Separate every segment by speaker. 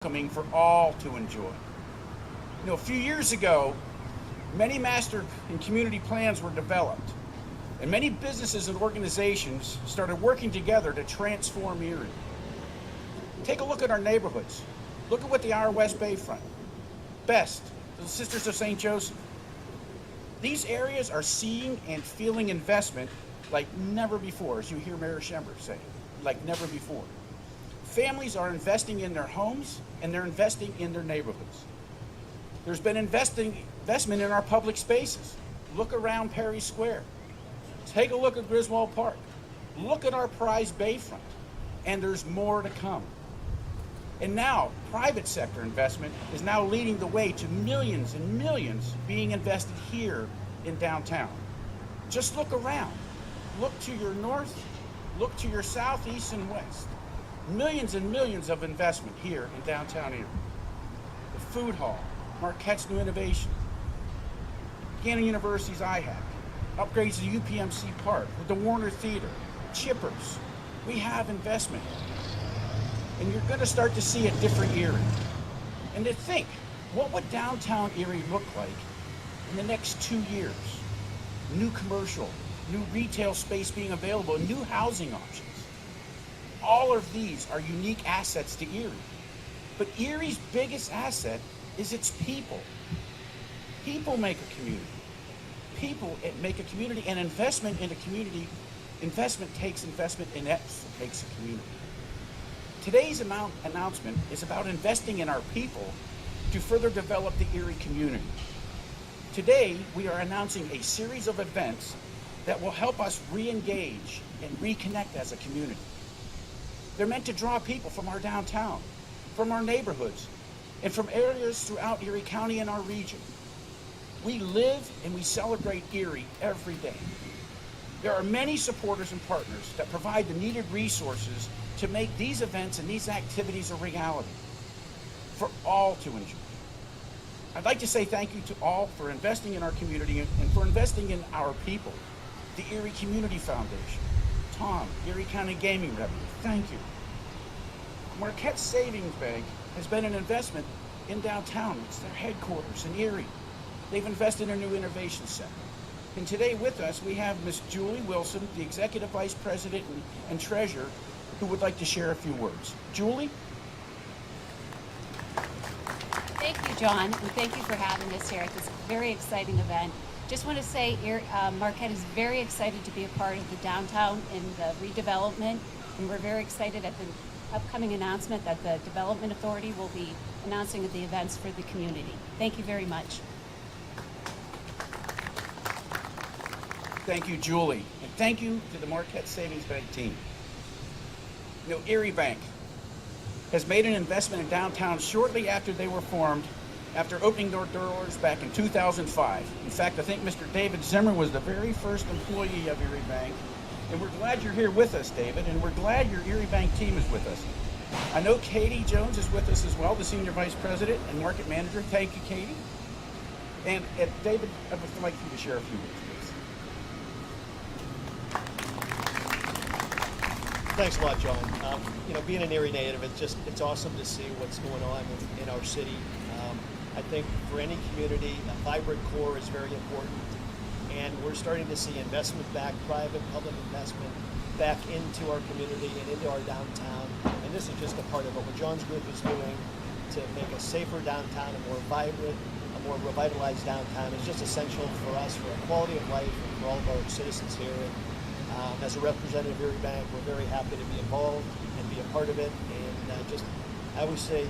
Speaker 1: welcoming for all to enjoy. A few years ago, many master and community plans were developed, and many businesses and organizations started working together to transform Erie. Take a look at our neighborhoods. Look at what the Our West Bayfront, Best, the Sisters of St. Joseph. These areas are seeing and feeling investment like never before, as you hear Mayor Schember say, like never before. Families are investing in their homes and they're investing in their neighborhoods. There's been investment in our public spaces. Look around Perry Square. Take a look at Griswold Park. Look at our prized Bayfront. And there's more to come. And now, private sector investment is now leading the way to millions and millions being invested here in downtown. Just look around. Look to your north, look to your south, east, and west. Millions and millions of investment here in downtown Erie. The food hall, Marquette's new innovation, Gannon University's IHAC, upgrades to UPMC Park, with the Warner Theater, Chippers. We have investment. And you're going to start to see a different Erie. And to think, what would downtown Erie look like in the next 2 years? New commercial, new retail space being available, new housing options. All of these are unique assets to Erie. But Erie's biggest asset is its people. People make a community. People make a community, and investment in a community, investment takes investment, and that makes a community. Today's announcement is about investing in our people to further develop the Erie community. Today, we are announcing a series of events that will help us re-engage and reconnect as a community. They're meant to draw people from our downtown, from our neighborhoods, and from areas throughout Erie County and our region. We live and we celebrate Erie every day. There are many supporters and partners that provide the needed resources to make these events and these activities a reality for all to enjoy. I'd like to say thank you to all for investing in our community and for investing in our people. The Erie Community Foundation, Tom, Erie County Gaming Revenue, thank you. Marquette Savings Bank has been an investment in downtown. It's their headquarters in Erie. They've invested in a new innovation center. And today with us, we have Ms. Julie Wilson, the Executive Vice President and Treasurer, who would like to share a few words. Julie?
Speaker 2: Thank you, John, and thank you for having us here at this very exciting event. Just want to say Marquette is very excited to be a part of the downtown and the redevelopment, and we're very excited at the upcoming announcement that the Development Authority will be announcing the events for the community. Thank you very much.
Speaker 1: Thank you, Julie, and thank you to the Marquette Savings Bank team. Erie Bank has made an investment in downtown shortly after they were formed, after opening their doors back in 2005. In fact, I think Mr. David Zimmer was the very first employee of Erie Bank, and we're glad you're here with us, David, and we're glad your Erie Bank team is with us. I know Katie Jones is with us as well, the Senior Vice President and Market Manager. Thank you, Katie. And David, I would like you to share a few words, please.
Speaker 3: Thanks a lot, John. Being an Erie native, it's awesome to see what's going on in our city. I think for any community, a vibrant core is very important, and we're starting to see investment back, private, public investment back into our community and into our downtown. And this is just a part of it. What John's group is doing to make a safer downtown, a more vibrant, a more revitalized downtown is just essential for us, for our quality of life, and for all of our citizens here. And as a representative of Erie Bank, we're very happy to be involved and be a part of it. And I always say,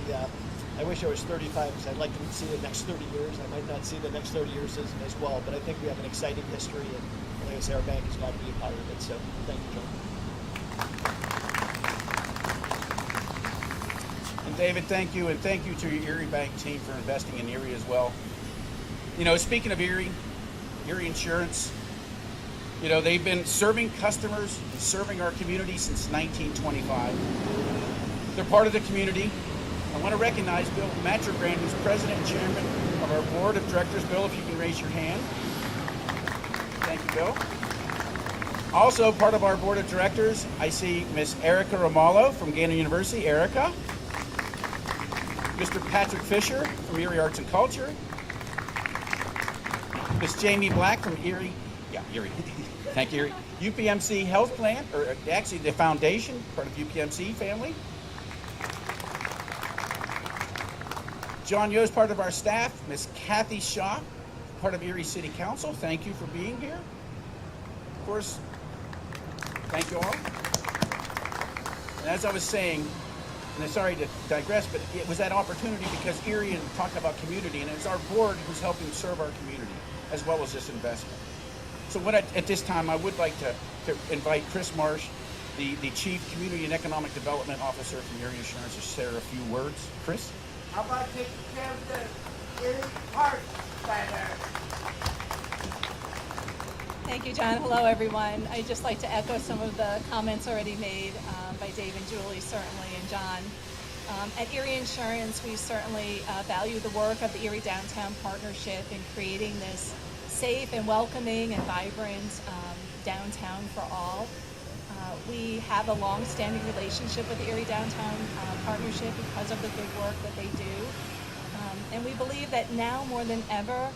Speaker 3: I wish I was 35 because I'd like to see the next 30 years. I might not see the next 30 years as well, but I think we have an exciting history, and like I say, our bank is glad to be a part of it. So thank you, John.
Speaker 1: And David, thank you, and thank you to your Erie Bank team for investing in Erie as well. Speaking of Erie Insurance, they've been serving customers and serving our community since 1925. They're part of the community. I want to recognize Bill Matrogrand, who's President and Chairman of our Board of Directors. Bill, if you can raise your hand. Thank you, Bill. Also part of our Board of Directors, I see Miss Erica Romalo from Gannon University. Erica. Mr. Patrick Fisher from Erie Arts and Culture, Miss Jamie Black from Erie, thank you, Erie, UPMC Health Plan, or actually the foundation, part of UPMC family. John Yost, part of our staff, Miss Kathy Shaw, part of Erie City Council, thank you for being here. Of course, thank you all. And as I was saying, and I'm sorry to digress, but it was that opportunity because Erie and talking about community, and it's our board who's helping serve our community as well as this investment. So at this time, I would like to invite Chris Marsh, the Chief Community and Economic Development Officer from Erie Insurance, to share a few words. Chris?
Speaker 4: How about taking care of the Erie Park banner?
Speaker 5: Thank you, John. Hello, everyone. I'd just like to echo some of the comments already made by Dave and Julie, certainly, and John. At Erie Insurance, we certainly value the work of the Erie Downtown Partnership in creating this safe and welcoming and vibrant downtown for all. We have a long-standing relationship with the Erie Downtown Partnership because of the good work that they do. And we believe that now more than ever,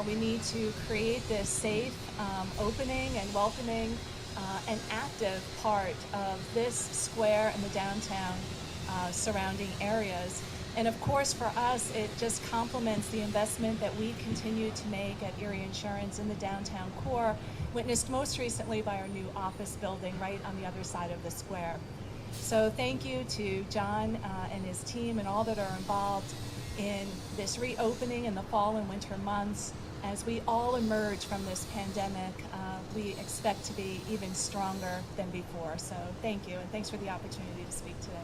Speaker 5: we need to create this safe, opening and welcoming and active part of this square and the downtown surrounding areas. And of course, for us, it just complements the investment that we continue to make at Erie Insurance in the downtown core, witnessed most recently by our new office building right on the other side of the square. So thank you to John and his team and all that are involved in this reopening in the fall and winter months. As we all emerge from this pandemic, we expect to be even stronger than before. So thank you, and thanks for the opportunity to speak today.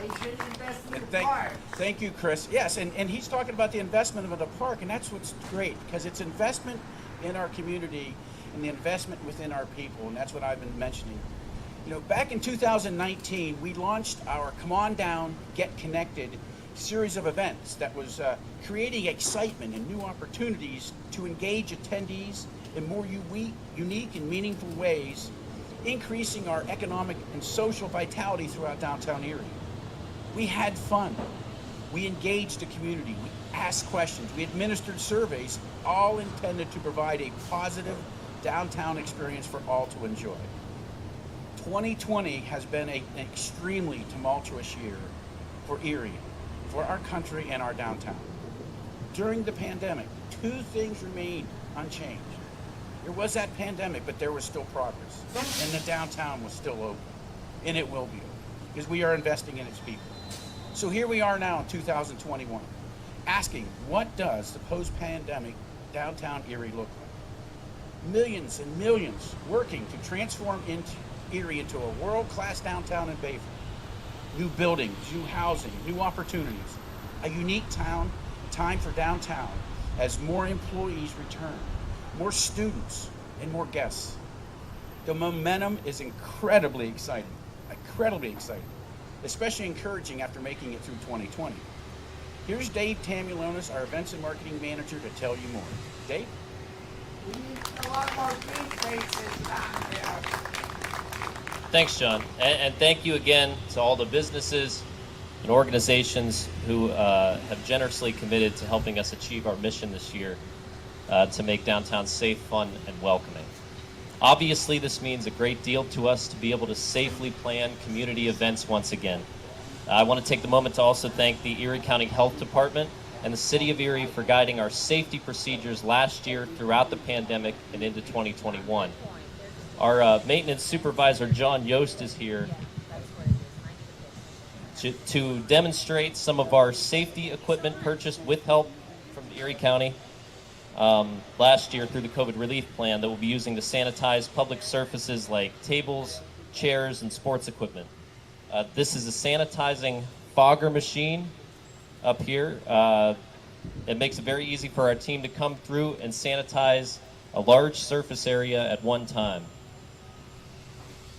Speaker 4: They should invest in the
Speaker 1: Thank,
Speaker 4: park.
Speaker 1: thank you, Chris. Yes, and he's talking about the investment of the park, and that's what's great, because it's investment in our community and the investment within our people, and that's what I've been mentioning. You know, back in 2019, we launched our Come On Down, Get Connected series of events that was creating excitement and new opportunities to engage attendees in more unique and meaningful ways, increasing our economic and social vitality throughout downtown Erie. We had fun. We engaged the community. We asked questions. We administered surveys, all intended to provide a positive downtown experience for all to enjoy. 2020 has been an extremely tumultuous year for Erie, for our country and our downtown. During the pandemic, two things remained unchanged. There was that pandemic, but there was still progress. And the downtown was still open. And it will be open, because we are investing in its people. So here we are now in 2021, asking, what does the post-pandemic downtown Erie look like? Millions and millions working to transform Erie into a world-class downtown in Bayfront. New buildings, new housing, new opportunities. A unique time for downtown as more employees return, more students, and more guests. The momentum is incredibly exciting, especially encouraging after making it through 2020. Here's Dave Tamulonis, our Events and Marketing Manager, to tell you more. Dave?
Speaker 4: We need a lot more green spaces down there.
Speaker 6: Thanks, John. And thank you again to all the businesses and organizations who have generously committed to helping us achieve our mission this year to make downtown safe, fun, and welcoming. Obviously, this means a great deal to us to be able to safely plan community events once again. I want to take the moment to also thank the Erie County Health Department and the City of Erie for guiding our safety procedures last year throughout the pandemic and into 2021. Our maintenance supervisor, John Yost, is here to demonstrate some of our safety equipment purchased with help from the Erie County last year through the COVID relief plan that we'll be using to sanitize public surfaces like tables, chairs, and sports equipment. This is a sanitizing fogger machine up here. It makes it very easy for our team to come through and sanitize a large surface area at one time.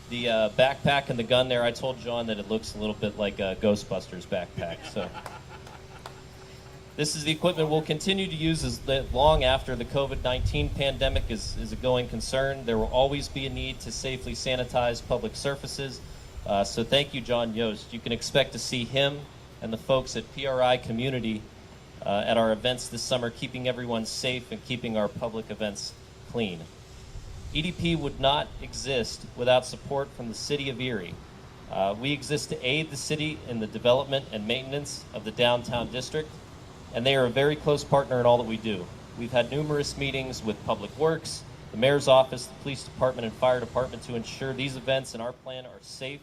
Speaker 6: The backpack and the gun there, I told John that it looks a little bit like a Ghostbusters backpack. So this is the equipment we'll continue to use as long after the COVID-19 pandemic is a going concern. There will always be a need to safely sanitize public surfaces, So thank you, John Yost. You can expect to see him and the folks at PRI Community at our events this summer, keeping everyone safe and keeping our public events clean. EDP would not exist without support from the City of Erie. We exist to aid the city in the development and maintenance of the downtown district, and they are a very close partner in all that we do. We've had numerous meetings with Public Works, the Mayor's Office, the Police Department, and Fire Department to ensure these events and our plan are safe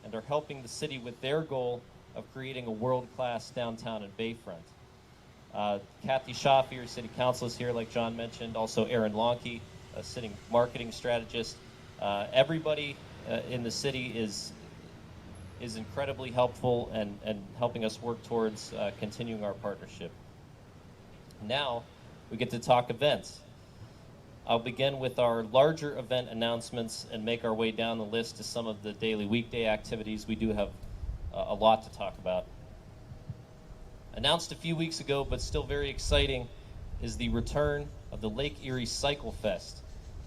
Speaker 6: and are helping the city with their goal of creating a world-class downtown and bayfront. Kathy Schaff, Erie City Council, is here, like John mentioned. Also Aaron Lonke, a sitting marketing strategist. Everybody in the city is incredibly helpful and helping us work towards continuing our partnership. Now we get to talk events. I'll begin with our larger event announcements and make our way down the list to some of the daily weekday activities. We do have a lot to talk about. Announced a few weeks ago, but still very exciting, is the return of the Lake Eriecyclefest.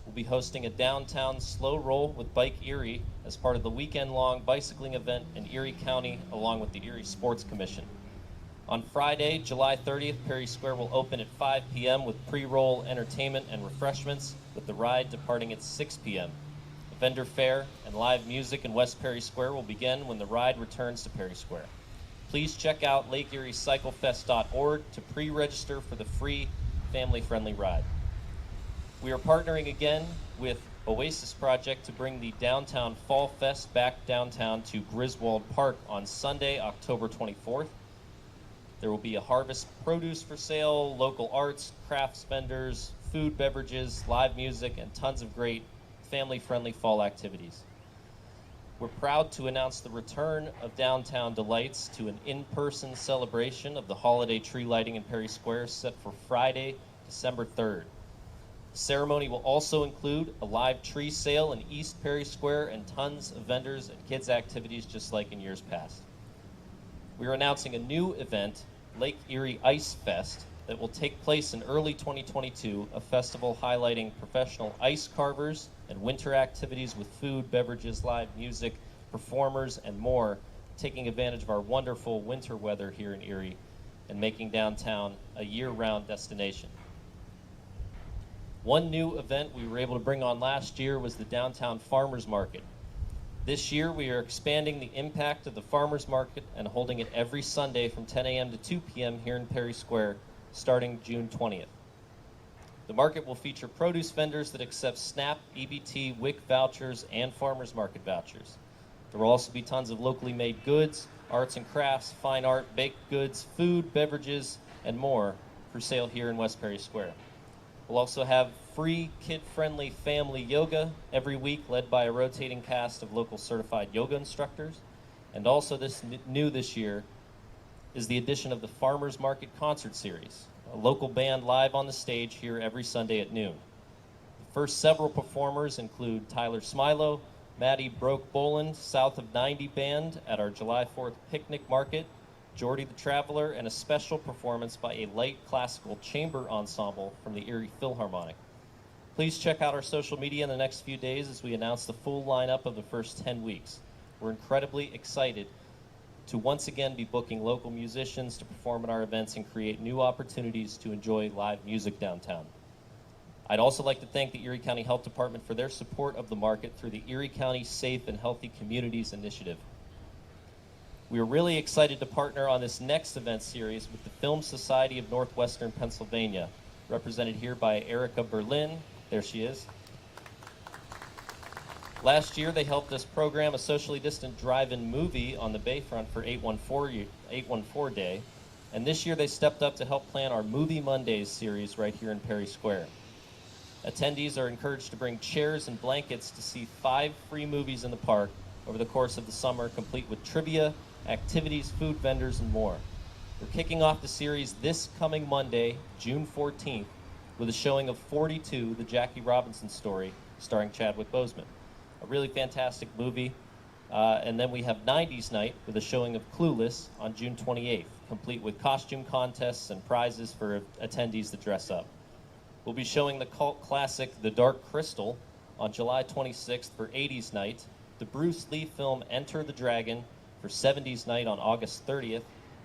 Speaker 6: We'll be hosting a downtown slow roll with Bike Erie as part of the weekend-long bicycling event in Erie County, along with the Erie Sports Commission. On Friday, July 30th, Perry Square will open at 5 p.m. with pre-roll entertainment and refreshments, with the ride departing at 6 p.m. The vendor fair and live music in West Perry Square will begin when the ride returns to Perry Square. Please check out LakeErieCyclefest.org to pre-register for the free, family-friendly ride. We are partnering again with Oasis Project to bring the Downtown Fall Fest back downtown to Griswold Park on Sunday, October 24th. There will be a harvest produce for sale, local arts, crafts vendors, food, beverages, live music, and tons of great family-friendly fall activities. We're proud to announce the return of Downtown Delights to an in-person celebration of the holiday tree lighting in Perry Square set for Friday, December 3rd. The ceremony will also include a live tree sale in East Perry Square and tons of vendors and kids' activities just like in years past. We are announcing a new event, Lake Erie Ice Fest, that will take place in early 2022, a festival highlighting professional ice carvers and winter activities with food, beverages, live music, performers, and more, taking advantage of our wonderful winter weather here in Erie and making downtown a year-round destination. One new event we were able to bring on last year was the Downtown Farmers Market. This year, we are expanding the impact of the Farmers Market and holding it every Sunday from 10 a.m. to 2 p.m. here in Perry Square, starting June 20th. The market will feature produce vendors that accept SNAP, EBT, WIC vouchers, and Farmers Market vouchers. There will also be tons of locally made goods, arts and crafts, fine art, baked goods, food, beverages, and more for sale here in West Perry Square. We'll also have free kid-friendly family yoga every week, led by a rotating cast of local certified yoga instructors. And also new this year is the addition of the Farmers Market Concert Series, a local band live on the stage here every Sunday at noon. The first several performers include Tyler Smilo, Maddie Broke Boland, South of 90 Band at our July 4th picnic market, Jordy the Traveler, and a special performance by a light classical chamber ensemble from the Erie Philharmonic. Please check out our social media in the next few days as we announce the full lineup of the first 10 weeks. We're incredibly excited to once again be booking local musicians to perform at our events and create new opportunities to enjoy live music downtown. I'd also like to thank the Erie County Health Department for their support of the market through the Erie County Safe and Healthy Communities Initiative. We are really excited to partner on this next event series with the Film Society of Northwestern Pennsylvania, represented here by Erica Berlin. There she is. Last year, they helped us program a socially distant drive-in movie on the Bayfront for 814 Day, and this year they stepped up to help plan our Movie Mondays series right here in Perry Square. Attendees are encouraged to bring chairs and blankets to see 5 free movies in the park over the course of the summer, complete with trivia, activities, food vendors, and more. We're kicking off the series this coming Monday, June 14th, with a showing of 42, the Jackie Robinson story, starring Chadwick Boseman. A really fantastic movie. And then we have 90s Night with a showing of Clueless on June 28th, complete with costume contests and prizes for attendees that dress up. We'll be showing the cult classic The Dark Crystal on July 26th for 80s Night, the Bruce Lee film Enter the Dragon for 70s Night on August 30th,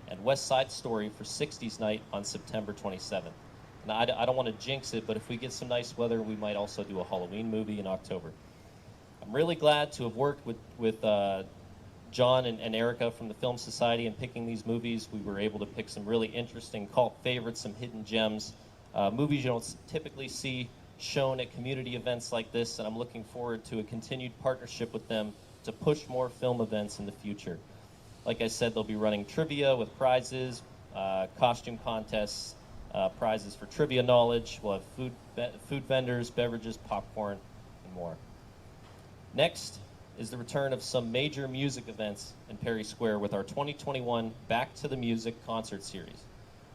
Speaker 6: and West Side Story for 60s Night on September 27th. And I don't want to jinx it, but if we get some nice weather, we might also do a Halloween movie in October. I'm really glad to have worked with John and Erica from the Film Society in picking these movies. We were able to pick some really interesting cult favorites, some hidden gems, movies you don't typically see shown at community events like this, and I'm looking forward to a continued partnership with them to push more film events in the future. Like I said, they'll be running trivia with prizes, costume contests, prizes for trivia knowledge. We'll have food vendors, beverages, popcorn, and more. Next is the return of some major music events in Perry Square with our 2021 Back to the Music concert series.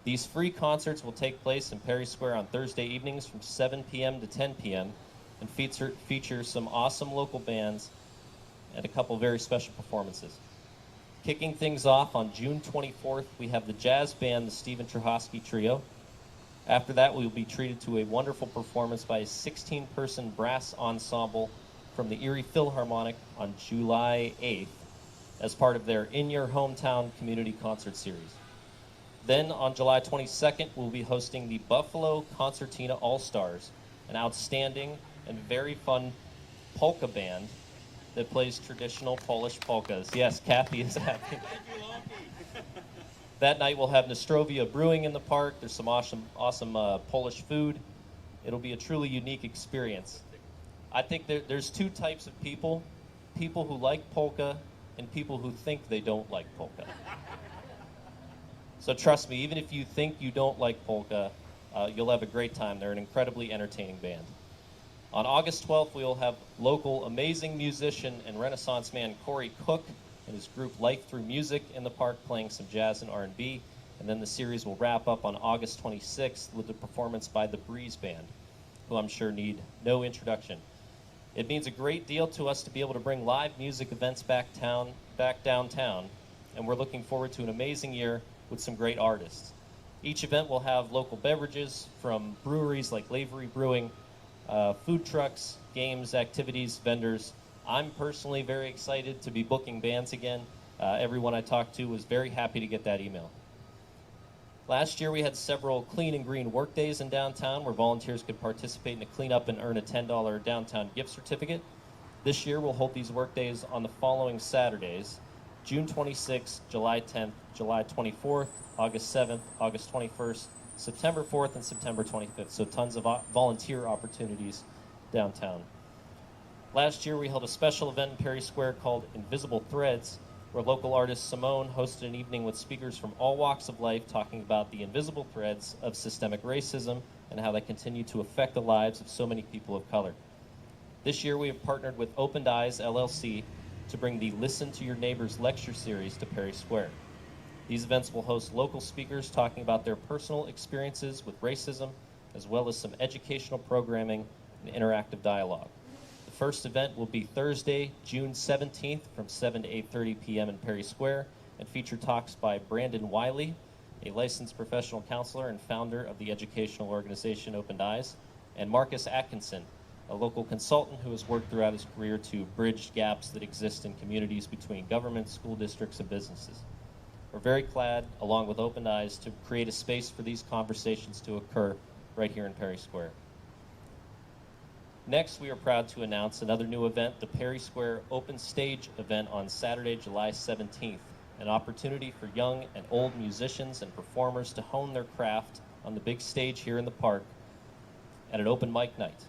Speaker 6: These free concerts will take place in Perry Square on Thursday evenings from 7 p.m. to 10 p.m. and feature some awesome local bands and a couple very special performances. Kicking things off on June 24th, we have the jazz band, the Stephen Trahosky Trio. After that, we will be treated to a wonderful performance by a 16-person brass ensemble from the Erie Philharmonic on July 8th as part of their In Your Hometown community concert series. Then on July 22nd, we'll be hosting the Buffalo Concertina All-Stars, an outstanding and very fun polka band that plays traditional Polish polkas. Yes, Kathy is happy. That night we'll have Nostrovia Brewing in the park. There's some awesome Polish food. It'll be a truly unique experience. I think there's two types of people who like polka and people who think they don't like polka. So trust me, even if you think you don't like polka, you'll have a great time. They're an incredibly entertaining band. On August 12th, we will have local amazing musician and Renaissance man Corey Cook and his group Life Through Music in the park playing some jazz and R&B. And then the series will wrap up on August 26th with a performance by the Breeze Band, who I'm sure need no introduction. It means a great deal to us to be able to bring live music events back downtown, and we're looking forward to an amazing year with some great artists. Each event will have local beverages from breweries like Lavery Brewing, food trucks, games, activities, vendors. I'm personally very excited to be booking bands again. Everyone I talked to was very happy to get that email. Last year we had several clean and green work days in downtown where volunteers could participate in a cleanup and earn a $10 downtown gift certificate. This year we'll hold these work days on the following Saturdays: June 26th, July 10th, July 24th, August 7th, August 21st, September 4th, and September 25th. So tons of volunteer opportunities downtown. Last year we held a special event in Perry Square called Invisible Threads, where local artist Simone hosted an evening with speakers from all walks of life talking about the invisible threads of systemic racism and how they continue to affect the lives of so many people of color. This year we have partnered with Opened Eyes LLC to bring the Listen to Your Neighbors lecture series to Perry Square. These events will host local speakers talking about their personal experiences with racism, as well as some educational programming and interactive dialogue. The first event will be Thursday, June 17th from 7 to 8:30 p.m. in Perry Square and feature talks by Brandon Wiley, a licensed professional counselor and founder of the educational organization Opened Eyes, and Marcus Atkinson, a local consultant who has worked throughout his career to bridge gaps that exist in communities between government, school districts, and businesses. We're very glad, along with Opened Eyes, to create a space for these conversations to occur right here in Perry Square. Next, we are proud to announce another new event, the Perry Square Open Stage event on Saturday, July 17th, an opportunity for young and old musicians and performers to hone their craft on the big stage here in the park at an open mic night.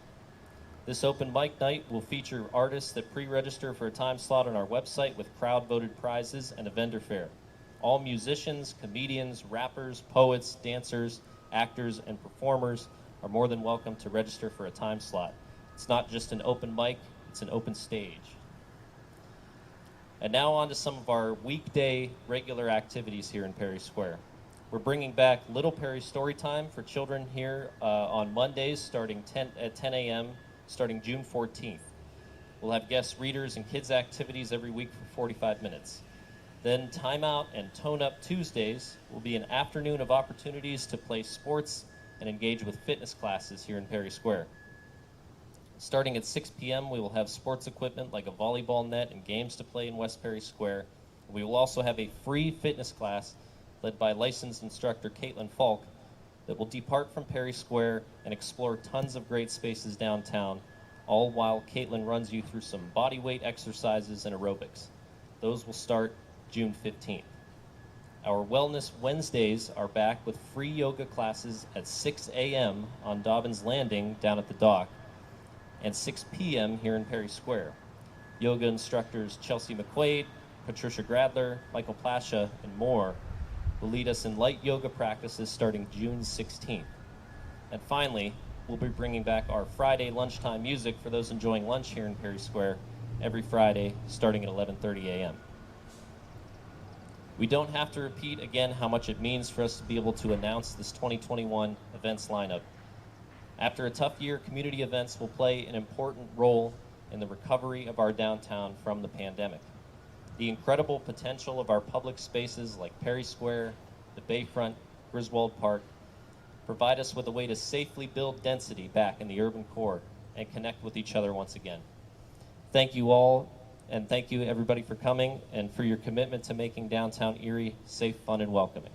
Speaker 6: This open mic night will feature artists that pre-register for a time slot on our website with crowd-voted prizes and a vendor fair. All musicians, comedians, rappers, poets, dancers, actors, and performers are more than welcome to register for a time slot. It's not just an open mic, it's an open stage. And now on to some of our weekday regular activities here in Perry Square. We're bringing back Little Perry Storytime for children here on Mondays starting at 10 a.m. starting June 14th. We'll have guest readers and kids activities every week for 45 minutes. Then Time Out and Tone Up Tuesdays will be an afternoon of opportunities to play sports and engage with fitness classes here in Perry Square. Starting at 6 p.m., we will have sports equipment like a volleyball net and games to play in West Perry Square. We will also have a free fitness class led by licensed instructor Caitlin Falk that will depart from Perry Square and explore tons of great spaces downtown, all while Caitlin runs you through some body weight exercises and aerobics. Those will start June 15th. Our Wellness Wednesdays are back with free yoga classes at 6 a.m. on Dobbins Landing down at the dock and 6 p.m. here in Perry Square. Yoga instructors Chelsea McQuaid, Patricia Gradler, Michael Plasha, and more will lead us in light yoga practices starting June 16th. And finally, we'll be bringing back our Friday lunchtime music for those enjoying lunch here in Perry Square every Friday starting at 11:30 a.m. We don't have to repeat again how much it means for us to be able to announce this 2021 events lineup. After a tough year, community events will play an important role in the recovery of our downtown from the pandemic. The incredible potential of our public spaces like Perry Square, the Bayfront, Griswold Park, provide us with a way to safely build density back in the urban core and connect with each other once again. Thank you all, and thank you everybody for coming and for your commitment to making downtown Erie safe, fun, and welcoming.